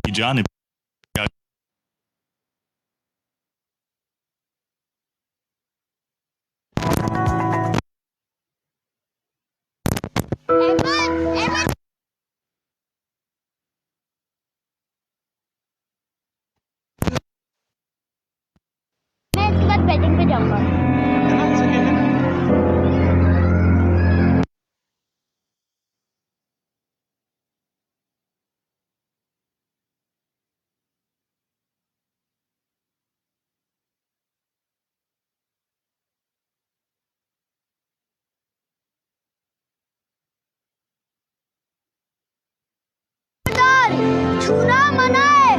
की जानिब मैं इसके बाद बैटिंग पे जाऊंगा। छूना मना है।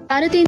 साढ़े तीन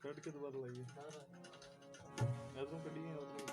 कट के दोबारा लाइए इधरों कटिए उधरों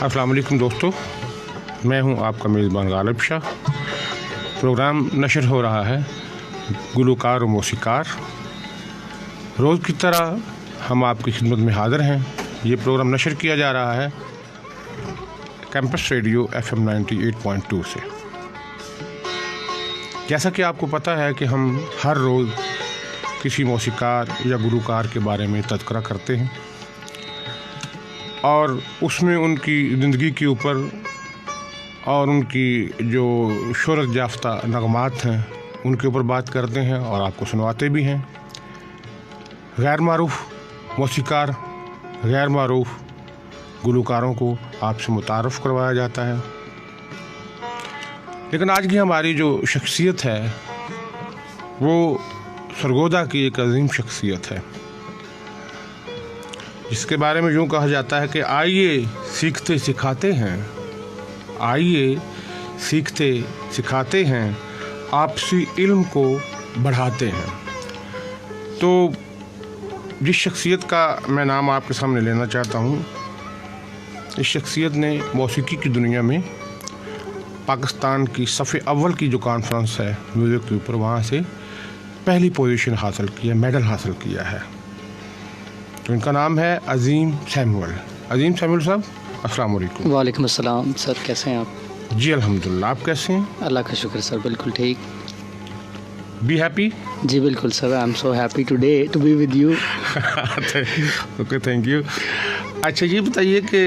अस्सलाम वालेकुम दोस्तों, मैं हूं आपका मेज़बान गालिब शाह। प्रोग्राम नशर हो रहा है गुलकार और मौसीकार। रोज़ की तरह हम आपकी खिदमत में हाज़िर हैं। ये प्रोग्राम नशर किया जा रहा है कैंपस रेडियो FM 98.2 से। जैसा कि आपको पता है कि हम हर रोज़ किसी मौसीकार या गुलकार के बारे में तज़किरा करते हैं और उसमें उनकी ज़िंदगी के ऊपर और उनकी जो शोहरत याफ्ता नगमात हैं उनके ऊपर बात करते हैं और आपको सुनवाते भी हैं। गैर मारूफ मौसीकार, गैर मारूफ गुलकारों को आपसे मुतारफ़ करवाया जाता है। लेकिन आज की हमारी जो शख्सियत है वो सरगोदा की एक अजीम शख्सियत है, जिसके बारे में यूँ कहा जाता है कि आइए सीखते सिखाते हैं, आइए सीखते सिखाते हैं, आपसी इल्म को बढ़ाते हैं। तो जिस शख्सियत का मैं नाम आपके सामने लेना चाहता हूँ, इस शख्सियत ने मौसीकी की दुनिया में पाकिस्तान की सफ़े अव्वल की जो कॉन्फ्रेंस है म्यूज़िक के ऊपर, वहाँ से पहली पोजीशन हासिल की है, मेडल हासिल किया है। तो इनका नाम है अज़ीम सैमुअल। अज़ीम सैमुअल साहब, अस्सलाम वालेकुम। वालेकुम अस्सलाम सर, कैसे हैं आप? जी अल्हम्दुलिल्लाह, आप कैसे हैं? अल्लाह का शुक्र सर, बिल्कुल ठीक। B happy? जी बिल्कुल sir, I am so happy today to be with you. Okay, thank you. अच्छा, ये बताइए कि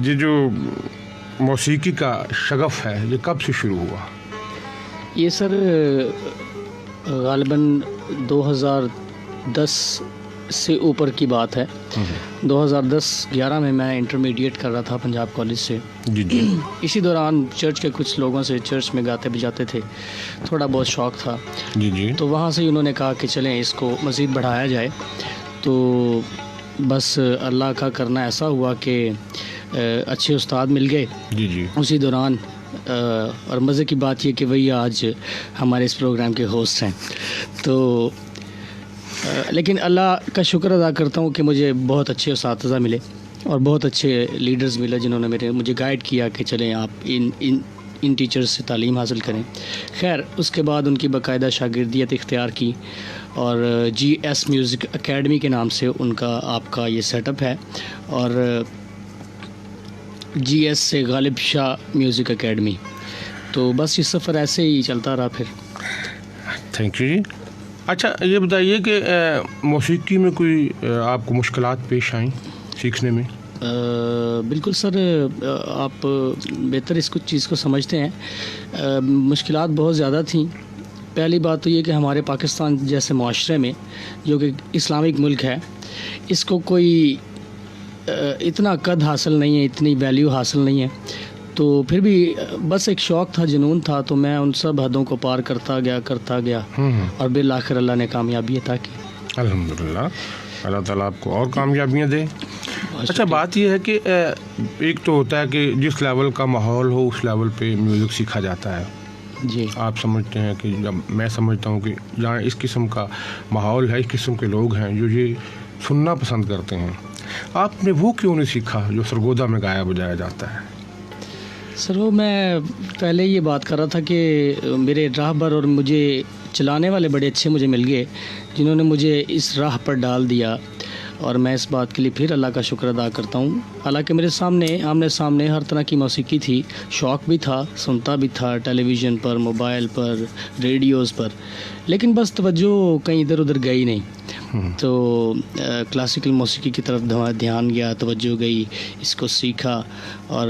ये जो मौसीकी का शगफ़ है ये कब से शुरू हुआ? ये सर ग़ालिबन 2010 से ऊपर की बात है। 2010-11 में मैं इंटरमीडिएट कर रहा था पंजाब कॉलेज से। जी जी। इसी दौरान चर्च के कुछ लोगों से चर्च में गाते बजाते थे, थोड़ा बहुत शौक़ था। जी जी। तो वहाँ से उन्होंने कहा कि चलें इसको मज़ीद बढ़ाया जाए। तो बस अल्लाह का करना ऐसा हुआ कि अच्छे उस्ताद मिल गए। जी जी। उसी दौरान और मज़े की बात ये कि वही आज हमारे इस प्रोग्राम के होस्ट हैं। तो लेकिन अल्लाह का शुक्र अदा करता हूँ कि मुझे बहुत अच्छे उस्ताद मिले और बहुत अच्छे लीडर्स मिले, जिन्होंने मुझे गाइड किया कि चलें आप इन टीचर्स से तालीम हासिल करें। खैर, उसके बाद उनकी बाकायदा शागिर्दियत इख्तियार की और GS म्यूज़िक एकेडमी के नाम से उनका आपका ये सेटअप है और GS से गालिब शाह म्यूज़िक एकेडमी। तो बस ये सफ़र ऐसे ही चलता रहा फिर। थैंक यू जी। अच्छा, ये बताइए कि मौसीकी में कोई आपको मुश्किलात पेश आईं सीखने में? बिल्कुल सर, आप बेहतर इसको चीज़ को समझते हैं। मुश्किलात बहुत ज़्यादा थी। पहली बात तो ये कि हमारे पाकिस्तान जैसे माशरे में, जो कि इस्लामिक मुल्क है, इसको कोई इतना कद हासिल नहीं है, इतनी वैल्यू हासिल नहीं है। तो फिर भी बस एक शौक़ था, जुनून था, तो मैं उन सब हदों को पार करता गया और बिल आखिर अल्लाह ने कामयाबी अता की। अल्हम्दुलिल्लाह, अल्लाह ताला आपको और कामयाबियाँ दे। अच्छा, बात यह है कि एक तो होता है कि जिस लेवल का माहौल हो उस लेवल पे म्यूज़िक सीखा जाता है। जी, आप समझते हैं कि जब मैं समझता हूँ कि जहाँ इस किस्म का माहौल है, इस किस्म के लोग हैं जो ये सुनना पसंद करते हैं, आपने वो क्यों नहीं सीखा जो सरगोदा में गाया बजाया जाता है? सर वो मैं पहले ये बात कर रहा था कि मेरे राहबर और मुझे चलाने वाले बड़े अच्छे मुझे मिल गए, जिन्होंने मुझे इस राह पर डाल दिया और मैं इस बात के लिए फिर अल्लाह का शुक्र अदा करता हूँ। हालांकि मेरे सामने आमने सामने हर तरह की मौसीकी थी, शौक़ भी था, सुनता भी था टेलीविज़न पर, मोबाइल पर, रेडियोज़ पर, लेकिन बस तवज्जो कहीं इधर उधर गई नहीं। तो क्लासिकल मौसीकी की तरफ ध्यान गया, तवज्जो गई, इसको सीखा और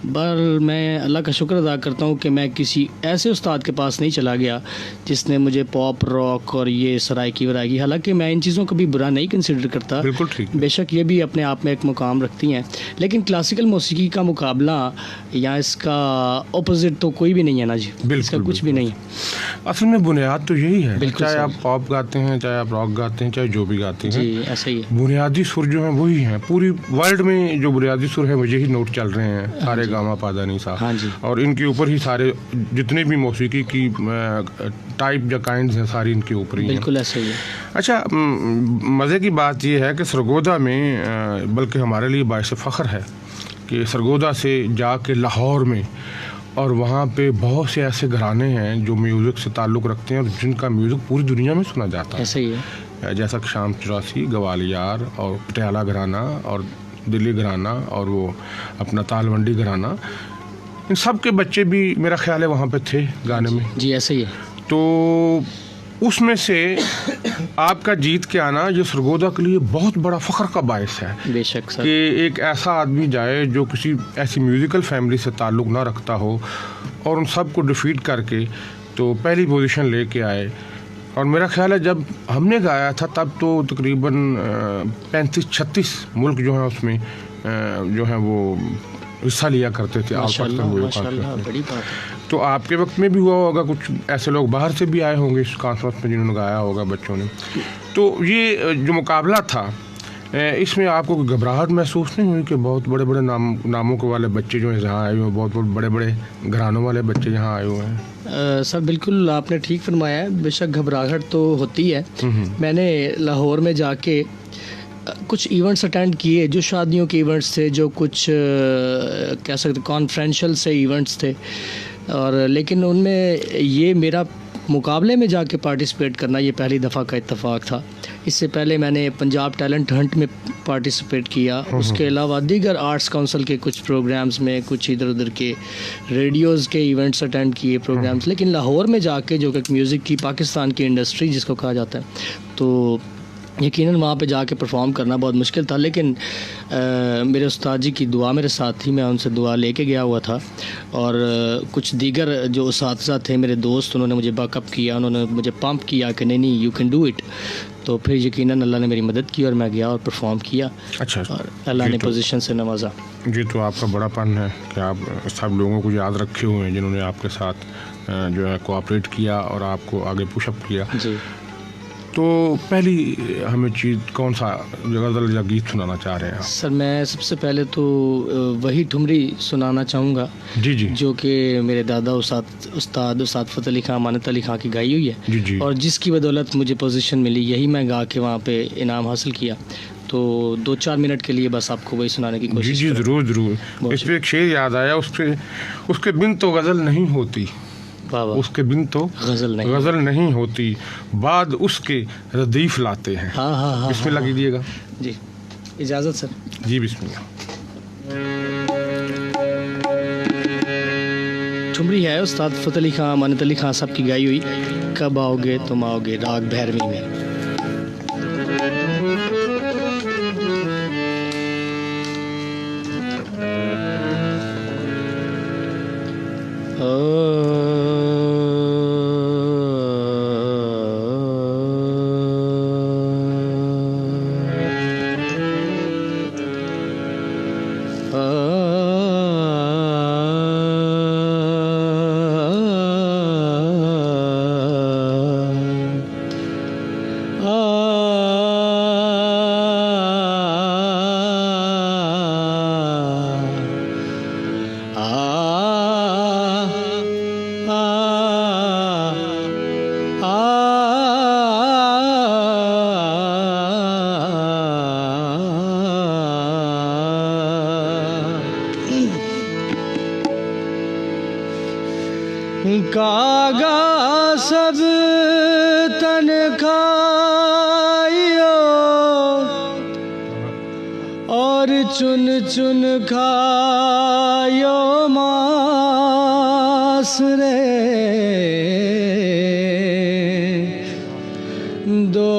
बहरहाल मैं अल्लाह का शुक्र अदा करता हूँ कि मैं किसी ऐसे उस्ताद के पास नहीं चला गया जिसने मुझे पॉप रॉक और ये सराइकी वराइकी, हालांकि मैं इन चीज़ों को भी बुरा नहीं कंसिडर करता, बिल्कुल ठीक, बेशक ये भी अपने आप में एक मुकाम रखती हैं, लेकिन क्लासिकल मौसीकी का मुकाबला या इसका अपोजिट तो कोई भी नहीं है ना जी, इसका कुछ भी नहीं है। असल में बुनियाद तो यही है, चाहे आप सर। पॉप गाते हैं, चाहे आप रॉक गाते हैं, चाहे जो भी गाते हैं, जी ऐसा ही है। बुनियादी सुर जो हैं वही हैं। पूरी वर्ल्ड में जो बुनियादी सुर है मुझे ही नोट चल रहे हैं, सारे गामा पादा नी सा, हाँ जी। और इनके ऊपर ही सारे जितने भी मौसीकी की टाइप या काइंड्स हैं सारी इनके ऊपर ही हैं। बिल्कुल ऐसा ही है। अच्छा, मज़े की बात यह है कि सरगोदा में बल्कि हमारे लिए बाइस फ़ख्र है कि सरगोदा से जाके लाहौर में, और वहाँ पे बहुत से ऐसे घराने हैं जो म्यूज़िक से ताल्लुक़ रखते हैं और जिनका म्यूज़िक पूरी दुनिया में सुना जाता है। ऐसा ही है। जैसा कि शाम 84, ग्वालियर और पटियाला घराना और दिल्ली घराना और वो अपना तालवंडी घराना, इन सब के बच्चे भी मेरा ख्याल है वहाँ पे थे गाने में। जी ऐसा ही है। तो उसमें से आपका जीत के आना ये सरगोदा के लिए बहुत बड़ा फ़ख्र का बायस है बेशक सर। कि एक ऐसा आदमी जाए जो किसी ऐसी म्यूज़िकल फैमिली से ताल्लुक़ ना रखता हो और उन सब को डिफीट करके तो पहली पोजीशन लेके आए। और मेरा ख्याल है जब हमने गाया था तब तो तकरीबन 35-36 मुल्क जो हैं उसमें जो हैं वो हिस्सा लिया करते थे। माशाल्लाह, बड़ी बात है। तो आपके वक्त में भी हुआ होगा, कुछ ऐसे लोग बाहर से भी आए होंगे इस कॉन्फ्रेंस में जिन्होंने गाया होगा बच्चों ने। तो ये जो मुकाबला था इसमें आपको कोई घबराहट महसूस नहीं हुई कि बहुत बड़े बड़े नामों के वाले बच्चे जो हैं यहाँ आए हुए हैं, बहुत बड़े बड़े घरानों वाले बच्चे यहाँ आए हुए हैं? सर बिल्कुल आपने ठीक फरमाया है, बेशक घबराहट तो होती है। मैंने लाहौर में जाके कुछ इवेंट्स अटेंड किए, जो शादियों के इवेंट्स थे, जो कुछ कह सकते कॉन्फ्रेंशियल से इवेंट्स थे, और लेकिन उनमें ये मेरा मुकाबले में जाके पार्टिसिपेट करना ये पहली दफ़ा का इत्तेफाक था। इससे पहले मैंने पंजाब टैलेंट हंट में पार्टिसिपेट किया, उसके अलावा दीगर आर्ट्स काउंसिल के कुछ प्रोग्राम्स में, कुछ इधर उधर के रेडियोज़ के इवेंट्स अटेंड किए प्रोग्राम्स। लेकिन लाहौर में जाके जो कि म्यूज़िक की पाकिस्तान की इंडस्ट्री जिसको कहा जाता है, तो यकीनन वहाँ पे जाके परफॉर्म करना बहुत मुश्किल था। लेकिन मेरे उस्ताद जी की दुआ मेरे साथ थी, मैं उनसे दुआ लेके गया हुआ था, और कुछ दीगर जो उस्ताद थे मेरे दोस्त, उन्होंने मुझे बैकअप किया, उन्होंने मुझे पंप किया कि नहीं यू कैन डू इट। तो फिर यकीनन अल्लाह ने मेरी मदद की और मैं गया और परफॉर्म किया। अच्छा। और अल्लाह ने पोजीशन से नवाजा। जी, तो आपका बड़ापन है कि आप सब लोगों को याद रखे हुए हैं जिन्होंने आपके साथ जो है कोऑपरेट किया और आपको आगे पुशअप किया। जी। तो पहली हमें चीज़ कौन सा गज़ल या गीत सुनाना चाह रहे हैं आप? सर मैं सबसे पहले तो वही ठुमरी सुनाना चाहूँगा जी जी, जो कि मेरे दादा उस्ताद फ़तेह अली खां, अमानत अली खां की गाई हुई है। जी जी। और जिसकी बदौलत मुझे पोजीशन मिली, यही मैं गा के वहाँ पे इनाम हासिल किया। तो 2-4 मिनट के लिए बस आपको वही सुनाने की कोशिश। जी जी, ज़रूर ज़रूर। इस पर एक शेर याद आया, उसके बिन तो गज़ल नहीं होती, उसके बिन तो गज़ल नहीं होती, बाद उसके रदीफ लाते हैं। हाँ। बिस्मिल्लाह कीजिएगा। जी इजाज़त सर। जी बिस्मिल्लाह। ठुमरी है उस्ताद फ़तेह अली खां, अमानत अली खां साहब की गाई हुई, कब आओगे तुम आओगे, राग भैरवी में। कागा सब तन खाइयो और चुन चुन खायो मांस रे, दो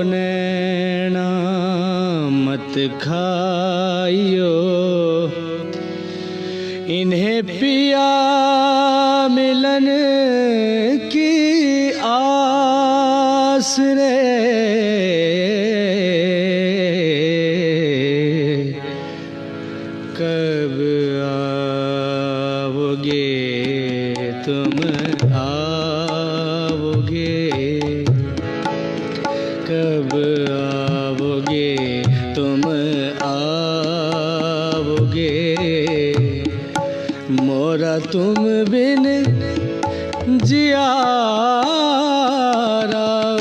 नैना मत खाइयो, इन्हें पिया मिलन की आस रे, कब आओगे तुम आओगे, कब आओगे तुम आओगे, मोरा तुम बिन जियारा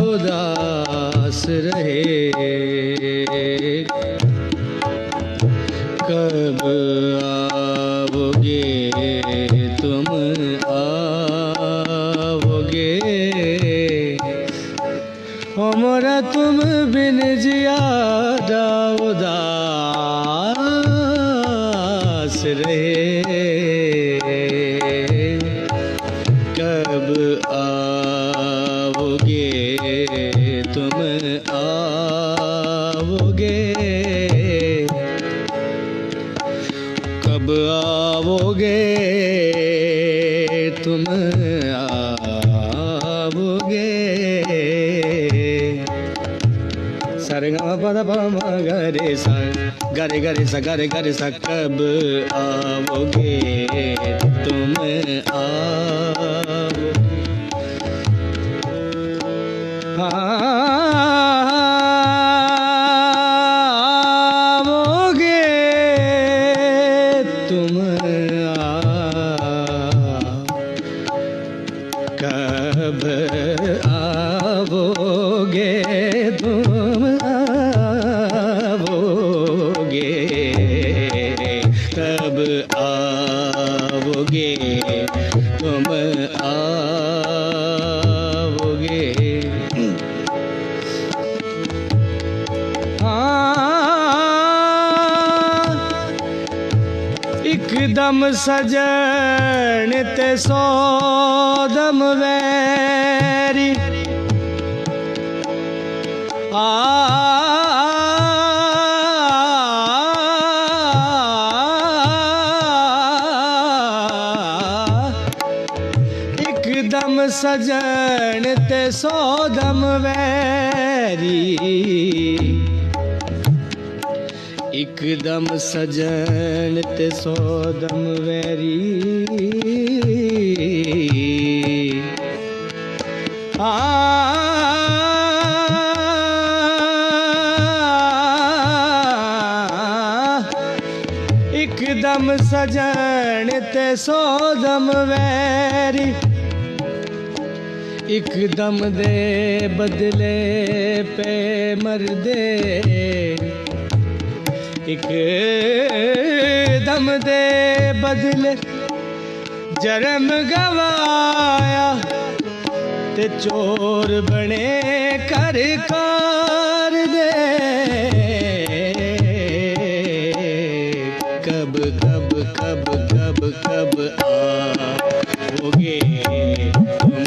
उदास रहे, कब कब आओगे तुम आओगे, ओ मोरा तुम बिन जिया उदास रहे। कब आओगे तुम आओगे, कब आओगे तुम आओगे। सारे गा पा दा पा मा गा रे सा, गा रे सा, गा रे सा। कब आओगे तुम आओगे, आओगे तुम कब आओगे तुम आओगे, कब आओगे तुम आओगे। एकदम सजन ते सोदम वैरी, एकदम सजन ते सोदम वैरी, एकदम सजन ते सोदम वैरी। एकदम सजन ते सोदम वैरी, एकदम दे बदले पे मरदे, एक दम दे बदले जरम गवाया, ते चोर बने कर कार दे। कब कब कब कब कब आओगे तुम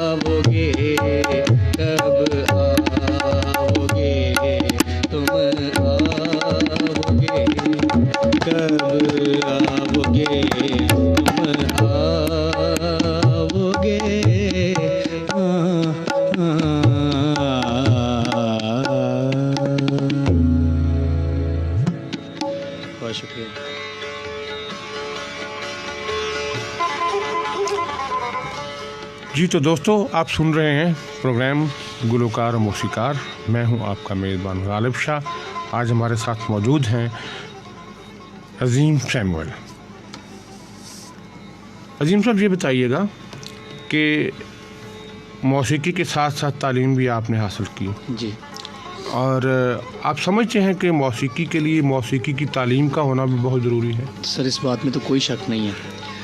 आओगे, कब आओगे तुम आओगे, कब आओगे तुम आओगे। बहुत शुक्रिया। जी तो दोस्तों, आप सुन रहे हैं प्रोग्राम गुलकार और मौसीकार। मैं हूं आपका मेज़बान गालिब शाह। आज हमारे साथ मौजूद हैं अजीम सैमुअल। अजीम साहब, ये बताइएगा कि मौसीकी के साथ साथ तालीम भी आपने हासिल की जी, और आप समझते हैं कि मौसीकी के लिए मौसीकी की तालीम का होना भी बहुत ज़रूरी है? सर इस बात में तो कोई शक नहीं है।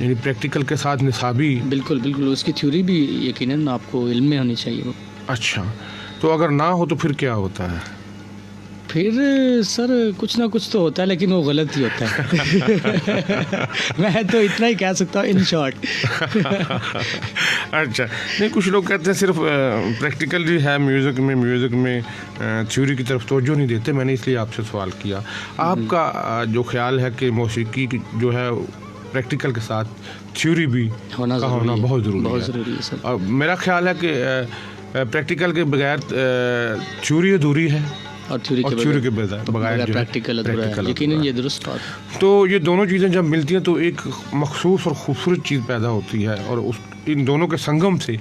यानी प्रैक्टिकल के साथ निसाबी? बिल्कुल बिल्कुल, उसकी थ्योरी भी यकीनन आपको इल्म में होनी चाहिए। अच्छा, तो अगर ना हो तो फिर क्या होता है? फिर सर कुछ ना कुछ तो होता है, लेकिन वो गलत ही होता है। मैं तो इतना ही कह सकता हूँ इन शॉर्ट। अच्छा, नहीं, कुछ लोग कहते हैं सिर्फ प्रैक्टिकल ही है म्यूज़िक में थ्योरी की तरफ तवज्जो नहीं देते। मैंने इसलिए आपसे सवाल किया। आपका जो ख्याल है कि मौसीकी जो है प्रैक्टिकल के साथ थ्योरी भी होना बहुत ज़रूरी है सर। और मेरा ख्याल है कि प्रैक्टिकल के बगैर थ्योरी अधूरी है और थ्योरी के बगैर प्रैक्टिकल अधूरा है। यकीनन ये दुरुस्त बात है। तो ये दोनों चीज़ें जब मिलती हैं तो एक मखसूस और ख़ूबसूरत चीज़ पैदा होती है, और इन दोनों के संगम से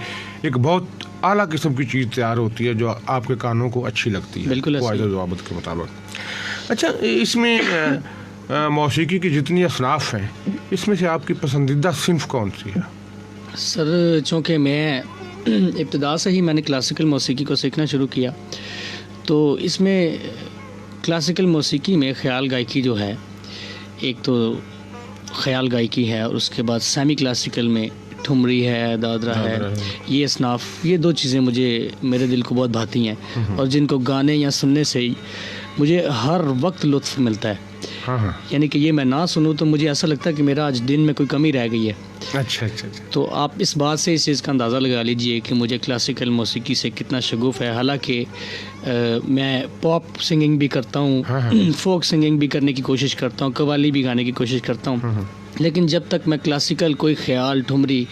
एक बहुत आला किस्म की चीज़ तैयार होती है जो आपके कानों को अच्छी लगती है, बिल्कुल ज़वाबित के मुताबिक। अच्छा, इसमें मौसीकी की जितनी असनाफ़ हैं, इसमें से आपकी पसंदीदा सिन्फ कौन सी है? सर चूँकि मैं इब्तिदा से ही मैंने क्लासिकल मौसीकी को सीखना शुरू किया, तो इसमें क्लासिकल मौसीकी में ख़याल गायकी जो है, एक तो ख़याल गायकी है और उसके बाद सेमी क्लासिकल में ठुमरी है, दादरा है, ये असनाफ, ये दो चीज़ें मुझे मेरे दिल को बहुत भाती हैं और जिनको गाने या सुनने से ही मुझे हर वक्त लुत्फ़ मिलता है। हाँ हाँ। यानी कि ये मैं ना सुनूं तो मुझे ऐसा लगता है कि मेरा आज दिन में कोई कमी रह गई है। अच्छा अच्छा अच्छा। तो आप इस बात से इस चीज़ का अंदाज़ा लगा लीजिए कि मुझे क्लासिकल मौसीकी से कितना शगुफ़ है। हालांकि मैं पॉप सिंगिंग भी करता हूँ, फोक सिंगिंग भी करने की कोशिश करता हूँ, कव्वाली भी गाने की कोशिश करता हूँ, लेकिन जब तक मैं क्लासिकल कोई ख्याल, ठुमरी,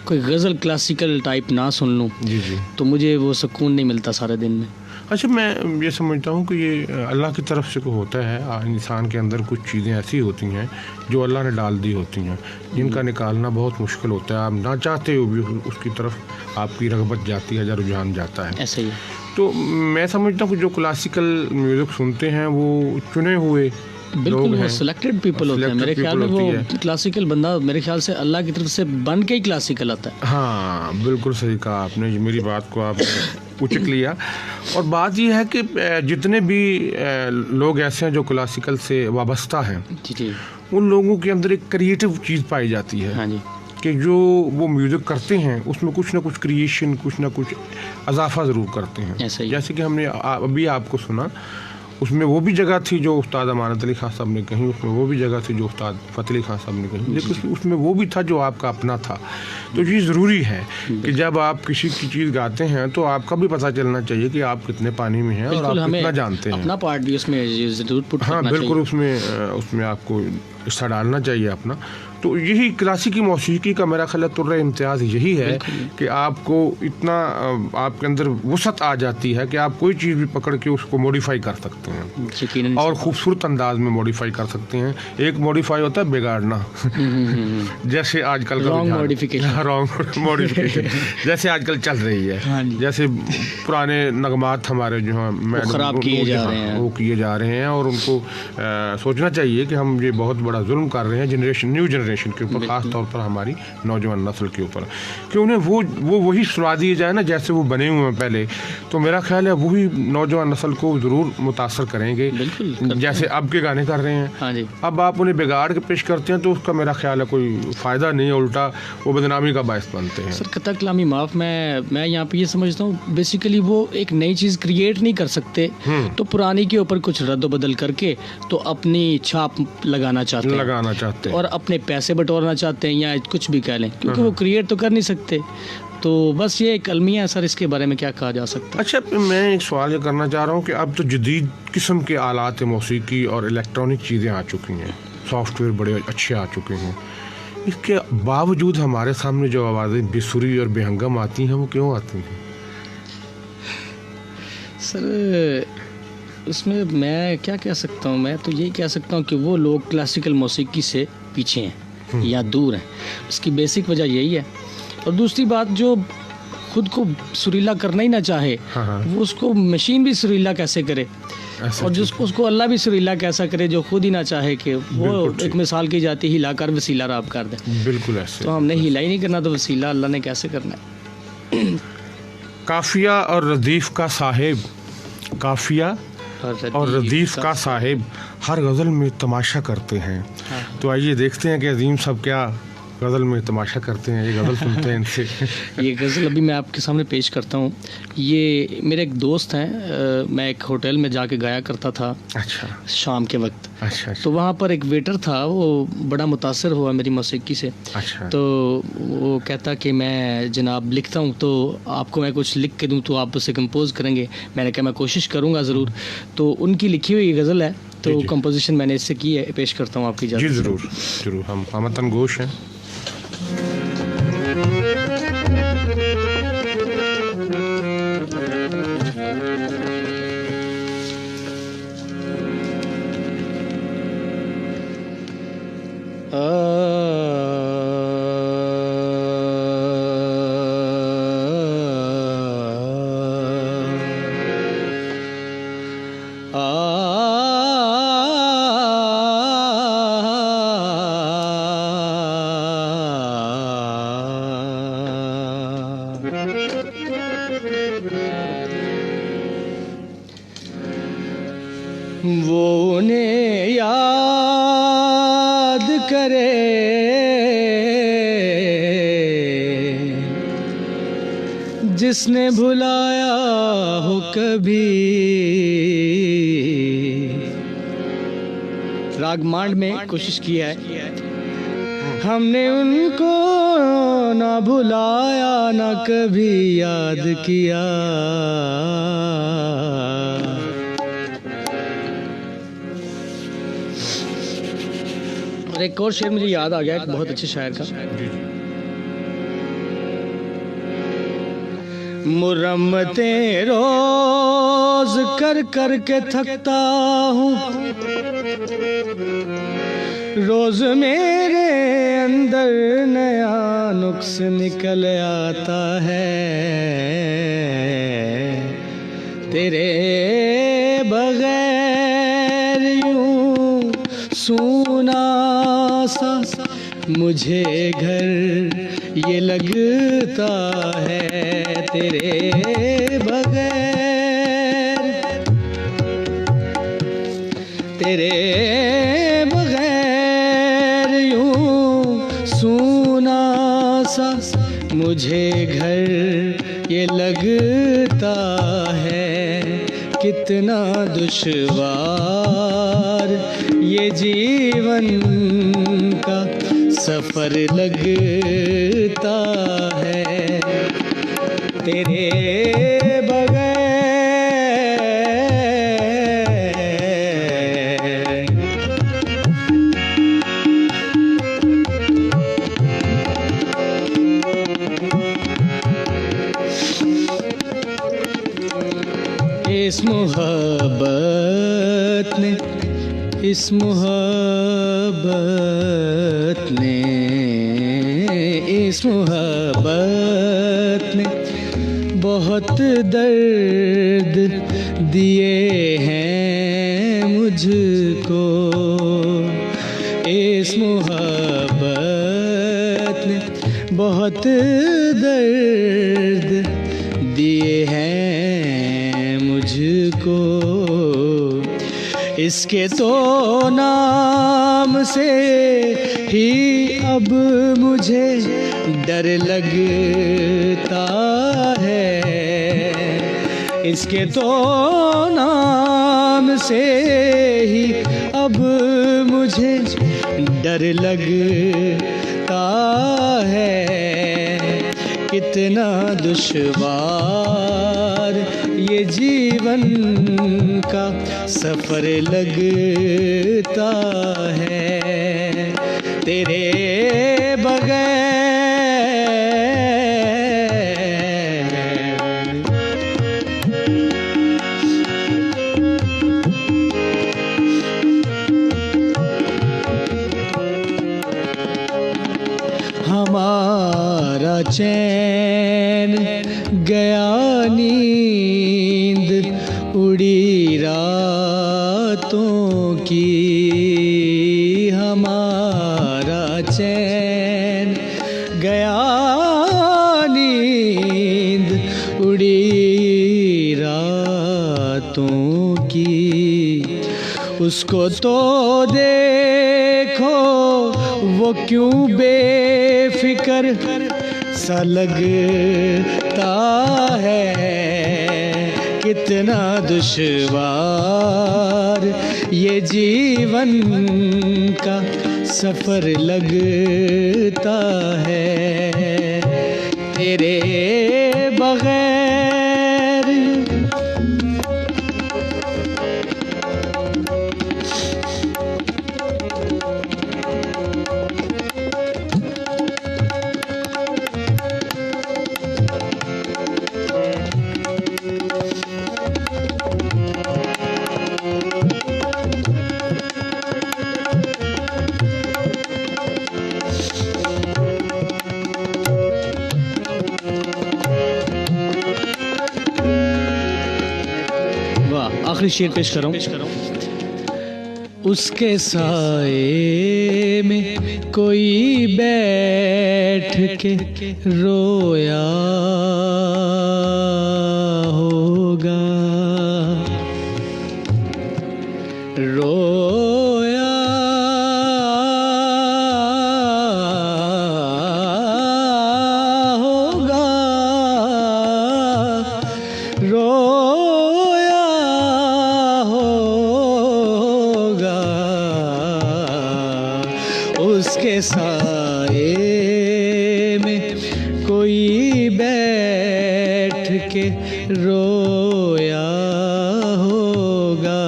कोई गज़ल क्लासिकल टाइप ना सुन लूँ जी जी। तो मुझे वो सुकून नहीं मिलता सारे दिन में। अच्छा, मैं ये समझता हूँ कि ये अल्लाह की तरफ से को होता है। इंसान के अंदर कुछ चीज़ें ऐसी होती हैं जो अल्लाह ने डाल दी होती हैं, जिनका निकालना बहुत मुश्किल होता है। आप ना चाहते हो भी उसकी तरफ आपकी रग़बत जाती है या रुझान जाता है। ऐसा ही है। तो मैं समझता हूँ कि जो क्लासिकल म्यूज़िक सुनते हैं वो चुने हुए बिल्कुल, वो सिलेक्टेड पीपल होते हैं। मेरे ख्याल में वो क्लासिकल बंदा मेरे ख्याल से अल्लाह की तरफ से बन के ही क्लासिकल आता है। हाँ, बिल्कुल सही कहा आपने, मेरी बात को आपने उचित लिया। और बात ये है कि जितने भी लोग ऐसे हैं जो क्लासिकल से वाबस्ता हैं, जी जी, उन लोगों के अंदर एक क्रिएटिव चीज़ पाई जाती है। हाँ जी, कि जो वो म्यूज़िक करते हैं उसमें कुछ ना कुछ क्रिएशन, कुछ ना कुछ इजाफा ज़रूर करते हैं। ऐसा ही। जैसे कि हमने अभी आपको सुना, उसमें वो भी जगह थी जो उस्ताद अमानत अली खान साहब ने कही, उसमें वो भी जगह थी जो उस्ताद फ़तेह अली खान साहब ने कही, लेकिन उसमें वो भी था जो आपका अपना था। तो ये ज़रूरी है कि जब आप किसी की चीज़ गाते हैं तो आपका भी पता चलना चाहिए कि आप कितने पानी में हैं और आप कितना जानते हैं। अपना पार्ट भी उसमें ज़रूर पुट हाँ करना बिल्कुल, चाहिए। उसमें आपको हिस्सा डालना चाहिए अपना। तो यही क्लासिकी मौसीकी का मेरा ख्याल तुर्रा इम्तियाज़ यही है कि आपको इतना आपके अंदर वसअत आ जाती है कि आप कोई चीज़ भी पकड़ के उसको मॉडिफाई कर सकते हैं और ख़ूबसूरत अंदाज में मॉडिफाई कर सकते हैं। एक मॉडिफाई होता है बिगाड़ना, जैसे आजकल का रॉन्ग मॉडिफिकेशन जैसे आजकल चल रही है। जैसे पुराने नगमात हमारे जो हैं ख़राब किए जा रहे हैं, वो किए जा रहे हैं और उनको सोचना चाहिए कि हम ये बहुत बड़ा जुल्म कर रहे हैं न्यू जनरेशन के ऊपर, ख़ास तौर पर हमारी नौजवान नस्ल के ऊपर, कि उन्हें वो वही सुना दिए जाए ना जैसे वो बने हुए हैं पहले। तो मेरा ख्याल है वही नौजवान नस्ल को ज़रूर मुतासर करेंगे, जैसे अब के गाने कर रहे हैं। हाँ जी। अब आप उन्हें बिगाड़ के पेश करते हैं तो उसका मेरा ख्याल है कोई फ़ायदा नहीं है, उल्टा वो बदनामी का बायस बनते हैं। सर कतई कलामी माफ़, मैं यहाँ पे ये समझता हूँ बेसिकली वो एक नई चीज़ क्रिएट नहीं कर सकते, तो पुरानी के ऊपर कुछ रद्द-बदल करके तो अपनी छाप लगाना चाहते हैं और अपने पैसे बटोरना चाहते हैं या कुछ भी कह लें, क्योंकि वो क्रिएट तो कर नहीं सकते। तो बस ये एक अलमिया है सर, इसके बारे में क्या कहा जा सकता है। अच्छा, मैं एक सवाल ये करना चाह रहा हूँ कि अब तो जदीद किस्म के आलात मौसीकी और इलेक्ट्रॉनिक चीज़ें आ चुकी हैं, सॉफ्टवेयर बड़े अच्छे आ चुके हैं, इसके बावजूद हमारे सामने जो आवाज़ें बेसुरी और बेहंगम आती हैं वो क्यों आती हैं? सर उसमें मैं क्या कह सकता हूँ, मैं तो यही कह सकता हूँ कि वो लोग क्लासिकल मौसीकी से पीछे हैं या दूर हैं। उसकी बेसिक वजह यही है। और दूसरी बात, जो खुद को सुरीला करना ही ना चाहे, वो उसको मशीन भी सुरीला कैसे करे, और जिसको उसको अल्लाह भी सुरीला कैसा करे जो खुद ही ना चाहे कि वो एक मिसाल की जाती हिला कर वसीला राब कर दे। बिल्कुल ऐसे। तो हमने हिला ही नहीं करना तो वसीला अल्लाह ने कैसे करना है। काफिया और रदीफ का साहिब, काफिया और रदीफ का साहिब हर गज़ल में तमाशा करते हैं। तो आइए देखते हैं कि अजीम साहब क्या गज़ल में तमाशा करते हैं, ये गज़ल सुनते हैं इनसे। ये गज़ल अभी मैं आपके सामने पेश करता हूँ। ये मेरे एक दोस्त हैं, मैं एक होटल में जाके गाया करता था। अच्छा। शाम के वक्त। अच्छा। तो वहाँ पर एक वेटर था, वो बड़ा मुतासर हुआ मेरी मौसीकी से। अच्छा। तो वो कहता कि मैं जनाब लिखता हूँ, तो आपको मैं कुछ लिख के दूँ तो आप उसे कंपोज़ करेंगे। मैंने कहा मैं कोशिश करूँगा ज़रूर। तो उनकी लिखी हुई गज़ल है, तो कंपोजिशन मैंने इससे की है, पेश करता हूँ आपकी इजाज़त। जी ज़रूर ज़रूर, हम हमतन गोश हैं। वो उन्हें याद करे जिसने भुलाया हो कभी। राग मांड में कोशिश किया है, हमने उनको ना भुलाया ना कभी याद किया। और एक और शेर मुझे याद आ गया, एक बहुत अच्छे शायर का। मुरम्मतें रोज कर कर के थकता हूँ, रोज मेरे अंदर नया नुक्स निकल आता है। तेरे बगैर यूं सूना सा मुझे घर ये लगता है। तेरे बगैर, तेरे बगैर यूं सूना सा मुझे घर ये लगता है। कितना दुश्वार ये जीवन का सफर लगता है। तेरे इस मोहब्बत ने, इस मोहब्बत ने, इस मोहब्बत ने बहुत दर्द दिए हैं मुझको। इस मोहब्बत ने बहुत दर्द दिए हैं मुझको। इसके तो नाम से ही अब मुझे डर लगता है। इसके तो नाम से ही अब मुझे डर लगता है। कितना दुश्वार ये जीवन का सफर लगता है। तेरे बगैर हमारा चैन गया, नींद उड़ी रातों की। हमारा चैन गया, नींद उड़ी रातों की। उसको तो देखो वो क्यों बेफिक्र सा लगता है। कितना दुश्वार ये जीवन का सफर लगता है। तेरे बगैर आखिरी शेर पेश कर रहा हूँ। उसके साए में कोई बैठ के रोया होगा। उसके साए में कोई बैठ के रोया होगा।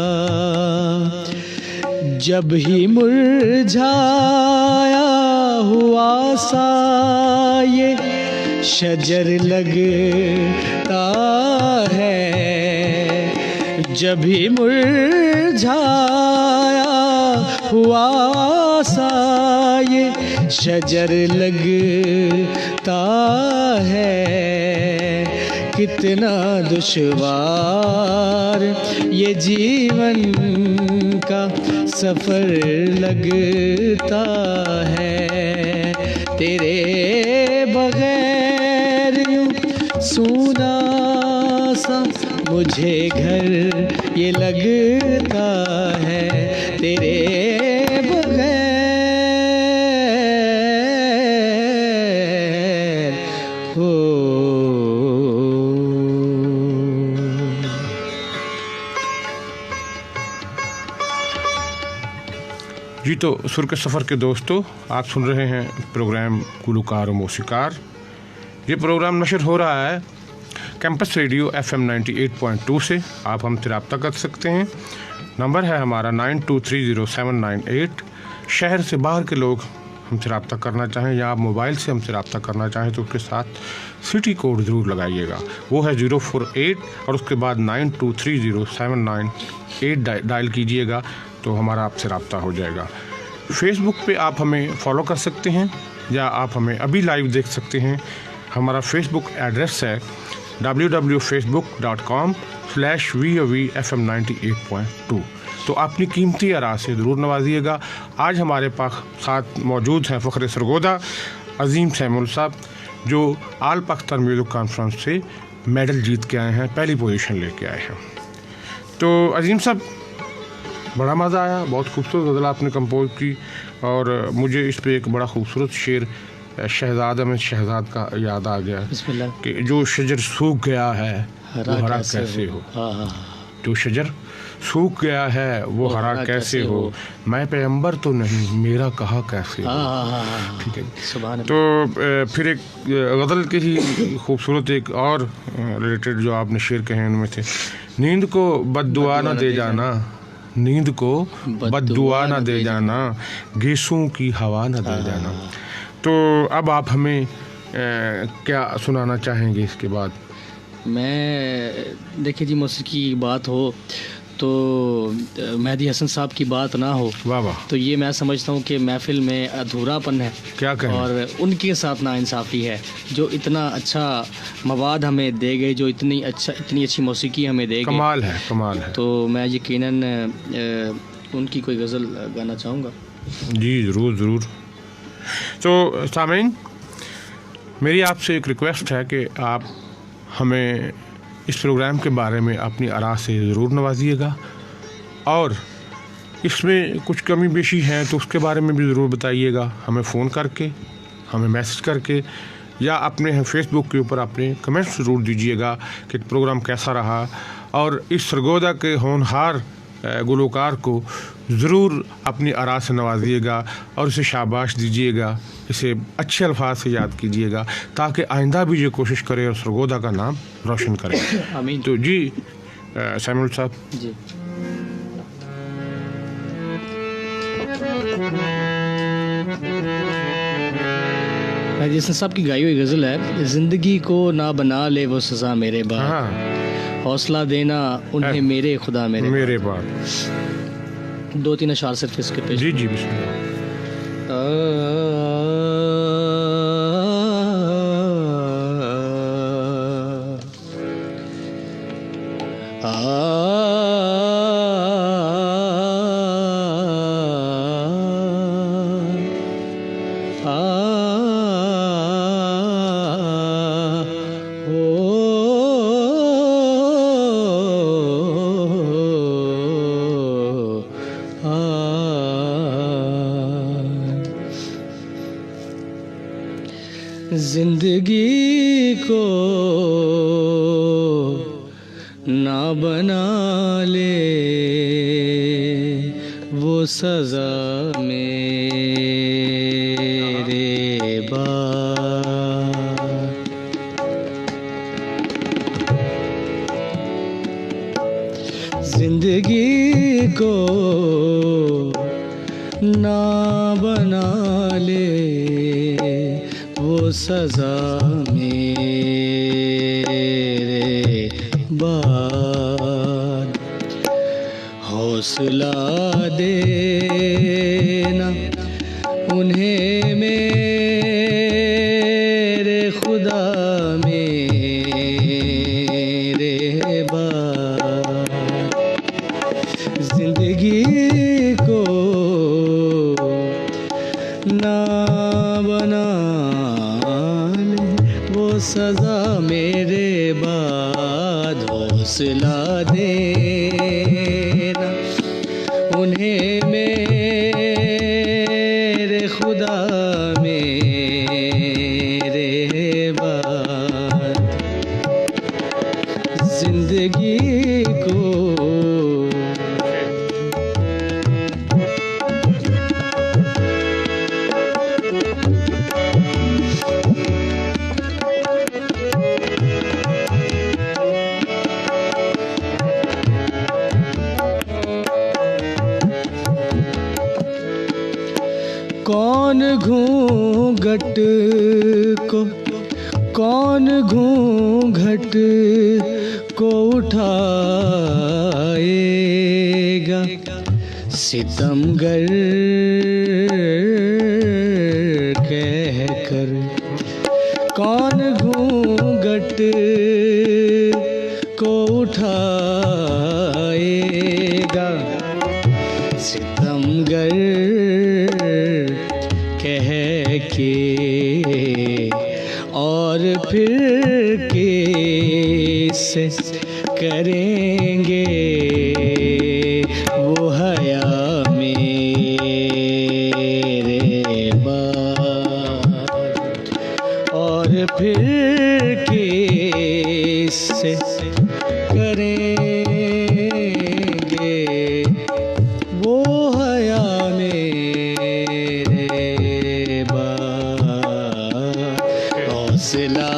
जब ही मुरझाया हुआ सा ये शजर लगता है, जब ही मुरझाया हुआ सा ये शजर लगता है। कितना दुश्वार ये जीवन का सफ़र लगता है, तेरे बगैर यूं सूना सा मुझे घर ये लगता है, तेरे बगैर हो। जी तो सुर के सफ़र के दोस्तों, आप सुन रहे हैं प्रोग्राम गुलकार और मौसीकार। ये प्रोग्राम नशर हो रहा है कैंपस रेडियो FM 98.2 से। आप हमसे रब्ता कर सकते हैं। नंबर है हमारा 92307998। शहर से बाहर के लोग हमसे रब्ता करना चाहें या आप मोबाइल से हमसे रब्ता करना चाहें तो उसके साथ सिटी कोड ज़रूर लगाइएगा, वो है 048 और उसके बाद 92307998 डायल कीजिएगा तो हमारा आपसे रब्ता हो जाएगा। फेसबुक पे आप हमें फॉलो कर सकते हैं या आप हमें अभी लाइव देख सकते हैं। हमारा फेसबुक एड्रेस है www.facebook.com/VOVFM98.2। तो अपनी कीमती आरा से ज़रूर नवाजिएगा। आज हमारे पास साथ मौजूद हैं फ़ख्र सरगोदा अज़ीम सैमुल साहब, जो आल पाकिस्तान म्यूज़िक कॉन्फ्रेंस से मेडल जीत के आए हैं, पहली पोजीशन लेके आए हैं। तो अज़ीम साहब, बड़ा मज़ा आया, बहुत खूबसूरत गज़ल आपने कंपोज की और मुझे इस पे एक बड़ा खूबसूरत शेर शहज़ाद में शहज़ाद का याद आ गया कि जो शजर सूख गया है वो हरा कैसे हो। जो शजर सूख गया है वो हरा कैसे हो, मैं पैगंबर तो नहीं मेरा कहा कैसे हो। ठीक है। तो फिर एक गज़ल के ही खूबसूरत एक और रिलेटेड जो आपने शेर कहे उनमें थे, नींद को बद्दुआ न दे जाना, नींद को बद्दुआ न दे जाना, गीसों की हवा न दे जाना। तो अब आप हमें क्या सुनाना चाहेंगे इसके बाद? मैं देखिए जी, मौसीकी की बात हो तो मेहदी हसन साहब की बात ना हो, वाह वाह, तो ये मैं समझता हूँ कि महफिल में अधूरापन है। क्या कहें? और उनके साथ नाइंसाफ़ी है, जो इतना अच्छा मवाद हमें दे गए, जो इतनी अच्छी मौसीकी हमें दे गए, कमाल है, कमाल है। तो मैं यकीनन उनकी कोई गज़ल गाना चाहूँगा। जी ज़रूर ज़रूर। तो सामीन, मेरी आपसे एक रिक्वेस्ट है कि आप हमें इस प्रोग्राम के बारे में अपनी आरा से ज़रूर नवाजिएगा और इसमें कुछ कमी बेशी है तो उसके बारे में भी ज़रूर बताइएगा, हमें फ़ोन करके, हमें मैसेज करके या अपने फेसबुक के ऊपर अपने कमेंट्स ज़रूर दीजिएगा कि प्रोग्राम कैसा रहा। और इस सरगोदा के होनहार गुलकार को ज़रूर अपनी आरा से नवाजिएगा और इसे शाबाश दीजिएगा, इसे अच्छे अल्फाज से याद कीजिएगा ताकि आइंदा भी ये कोशिश करे और सरगोदा का नाम रोशन करे। आमीन। तो जी सैमुल साहब जी, जिसने साहब की गाई हुई गज़ल है, ज़िंदगी को ना बना ले वो सज़ा मेरे बाद, हाँ, हौसला देना उन्हें मेरे खुदा मेरे बाद। 2-3 अशार सिर्फ इसके पेश। जी जी बिस्मिल्लाह। जिंदगी को ना बना ले वो सज़ा मेरे ना बना ले वो सजा मेरे बाद, हौसला देना उन्हें मेरे खुदा मेरे बाद, जिंदगी को ना बना ले वो सजा मेरे बाद, हौसला देना उन्हें मेरे खुदा मेरे बाद, जिंदगी को कौन घूंघट को, कौन घूंघट को उठाएगा, सितमगर कहकर, कौन घूंघट को उठाएगा, सितमगर कह के, और फिर किससे करेंगे वो हया मेरे बाद, और फिर किससे करेंगे वो हया मेरे बाद, हौसला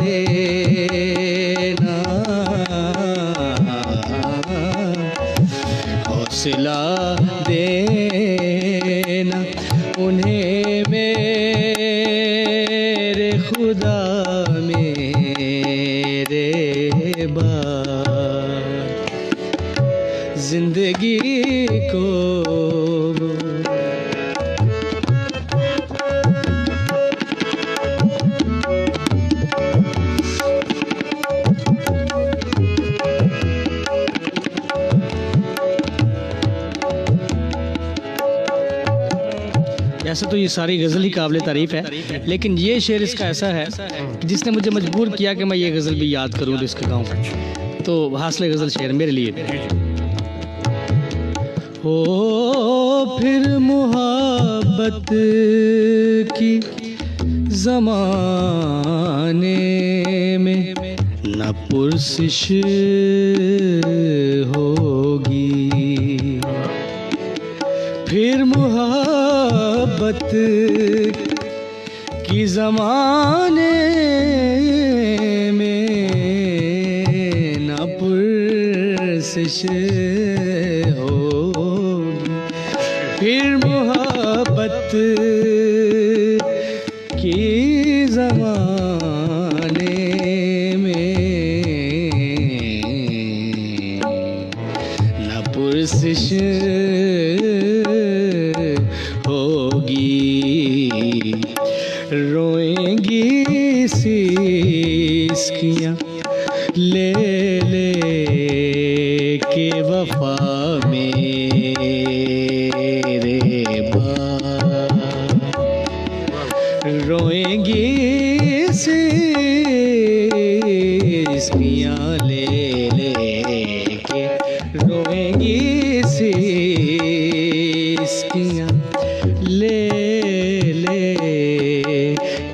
देना, हौसला देना उन्हें मेरे खुदा मेरे बाद, जिंदगी को ऐसा तो ये सारी गज़ल ही काबिल तारीफ़ है, लेकिन ये शेर इसका ऐसा है कि जिसने मुझे मजबूर किया कि मैं ये गज़ल भी याद करूँ और इसका गाऊँ। तो हासिल गज़ल शेर मेरे लिए। हो फिर मुहब्बत की ज़माने में न पुरसिश होगी, फिर मुहब्बत की ज़माने में न पुरसिश होगी, फिर मुहब्बत की ज़माने में न पुरसिश रोएंगी सिसकियाँ ले ले के वफा मेरे बाद, रोएंगी सिसकियाँ ले ले के, रोएंगी सिसकियाँ ले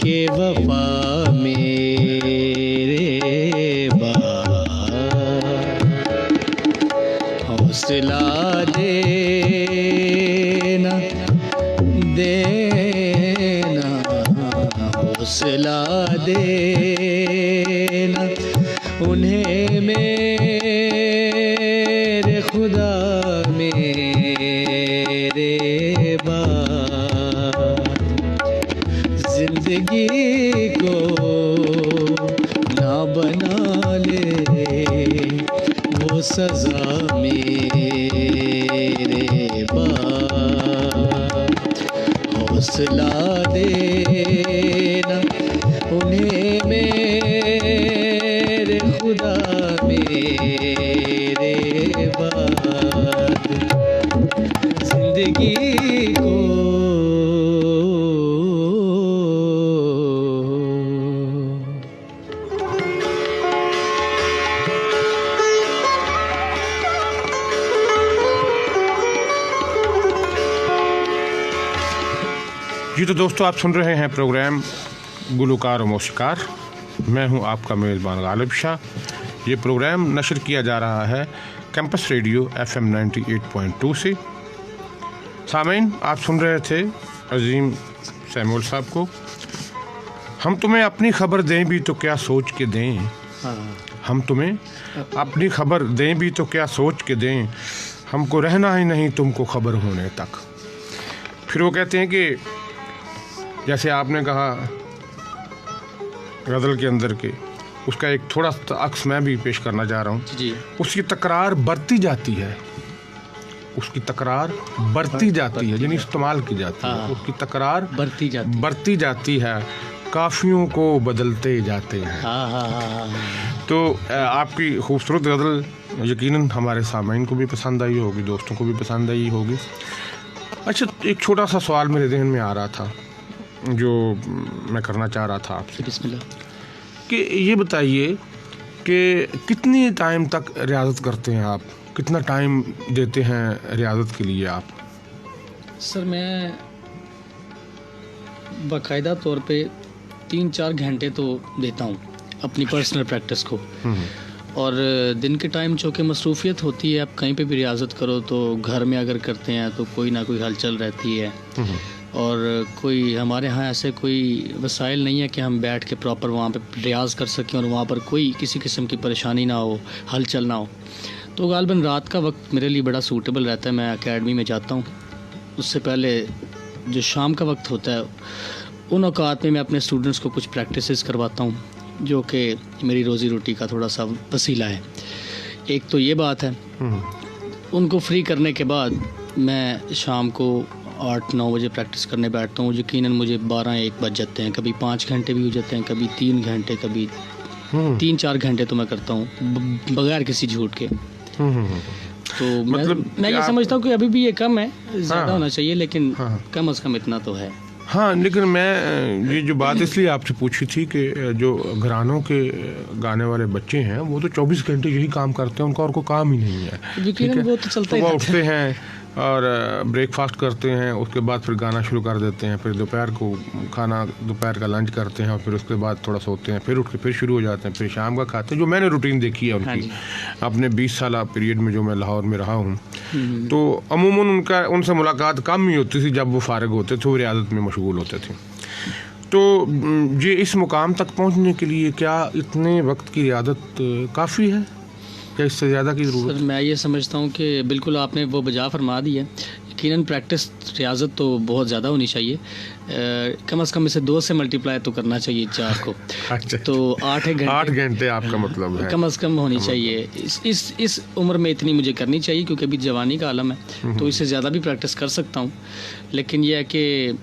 के वफा मेरे बाद, हौसला देना देना, हौसला देना उन्हें मेरे खुदा मेरे बाद जिंदगी को ना बना ले वो सजा मेरे बाद, हौसला देना उन्हें मेरे खुदा मेरे बाद जिंदगी को जी। तो दोस्तों, आप सुन रहे हैं प्रोग्राम गुलकार और मौसीकार। मैं हूं आपका मेज़बान गालिब शाह। ये प्रोग्राम नशर किया जा रहा है कैंपस रेडियो FM 98.2 से। सामीन, आप सुन रहे थे अजीम सैमुअल साहब को। हम तुम्हें अपनी खबर दें भी तो क्या सोच के दें, हम तुम्हें अपनी खबर दें भी तो क्या सोच के दें, हमको रहना ही नहीं तुमको खबर होने तक। फिर वो कहते हैं कि जैसे आपने कहा गज़ल के अंदर के, उसका एक थोड़ा सा अक्स मैं भी पेश करना चाह रहा हूँ जी। उसकी तकरार बढ़ती जाती है, उसकी तकरार बढ़ती जाती है, यानी इस्तेमाल की जाती है। उसकी तकरार बढ़ती जाती है, काफियों को बदलते जाते हैं। तो आपकी खूबसूरत गज़ल यकीनन हमारे सामीन को भी पसंद आई होगी, दोस्तों को भी पसंद आई होगी। अच्छा, एक छोटा सा सवाल मेरे ज़हन में आ रहा था जो मैं करना चाह रहा था आपसे। बिस्मिल्लाह। कि ये बताइए कि कितनी टाइम तक रियाज़त करते हैं आप, कितना टाइम देते हैं रियाज़त के लिए आप? सर, मैं बाकायदा तौर पे 3-4 घंटे तो देता हूँ अपनी पर्सनल प्रैक्टिस को। और दिन के टाइम चूँकि मसरूफियत होती है, आप कहीं पे भी रियाज़त करो तो घर में अगर करते हैं तो कोई ना कोई हलचल रहती है, और कोई हमारे यहाँ ऐसे कोई वसाइल नहीं है कि हम बैठ के प्रॉपर वहाँ पे रियाज़ कर सकें और वहाँ पर कोई किसी किस्म की परेशानी ना हो, हलचल ना हो। तो गालिबन रात का वक्त मेरे लिए बड़ा सूटेबल रहता है। मैं एकेडमी में जाता हूँ, उससे पहले जो शाम का वक्त होता है उन औकात में मैं अपने स्टूडेंट्स को कुछ प्रैक्टिसेस करवाता हूँ जो कि मेरी रोज़ी रोटी का थोड़ा सा वसीला है। एक तो ये बात है। उनको फ्री करने के बाद मैं शाम को 8-9 बजे प्रैक्टिस करने बैठता हूँ। यकीनन मुझे 12-1 बज जाते हैं, कभी 5 घंटे भी हो जाते हैं, कभी 3 घंटे, कभी 3-4 घंटे तो मैं करता हूँ बगैर किसी झूठ के। तो मतलब मैं ये समझता हूँ कि अभी भी ये कम है, ज़्यादा होना चाहिए, लेकिन कम अज़ कम इतना तो है। हाँ, लेकिन मैं ये जो बात इसलिए आपसे पूछी थी कि जो घरानों के गाने वाले बच्चे हैं वो तो 24 घंटे यही काम करते हैं, उनका और कोई काम ही नहीं है। यकीनन वो तो चलता ही रहता है। उठते हैं और ब्रेकफास्ट करते हैं, उसके बाद फिर गाना शुरू कर देते हैं, फिर दोपहर को खाना, दोपहर का लंच करते हैं और फिर उसके बाद थोड़ा सोते हैं, फिर उठ के फिर शुरू हो जाते हैं, फिर शाम का खाते हैं। जो मैंने रूटीन देखी है उनकी अपने 20 साल पीरियड में जो मैं लाहौर में रहा हूँ, तो अमूमन उनसे मुलाकात कम ही होती थी। जब वो फारिग होते थे वो रियाज़त में मशगूल होते थे। तो ये इस मुकाम तक पहुँचने के लिए क्या इतने वक्त की रियाज़त काफ़ी है या इससे ज़्यादा की ज़रूरत? सर, मैं ये समझता हूँ कि बिल्कुल आपने वो बजा फरमा दी है। यकीनन प्रैक्टिस, रियाज़त तो बहुत ज़्यादा होनी चाहिए। कम से कम इसे 2 से मल्टीप्लाई तो करना चाहिए 4 को। अच्छा, तो 8 घंटे आपका मतलब है कम से कम होनी चाहिए। इस उम्र में इतनी मुझे करनी चाहिए क्योंकि अभी जवानी का आलम है, तो इससे ज़्यादा भी प्रैक्टिस कर सकता हूँ। लेकिन यह है कि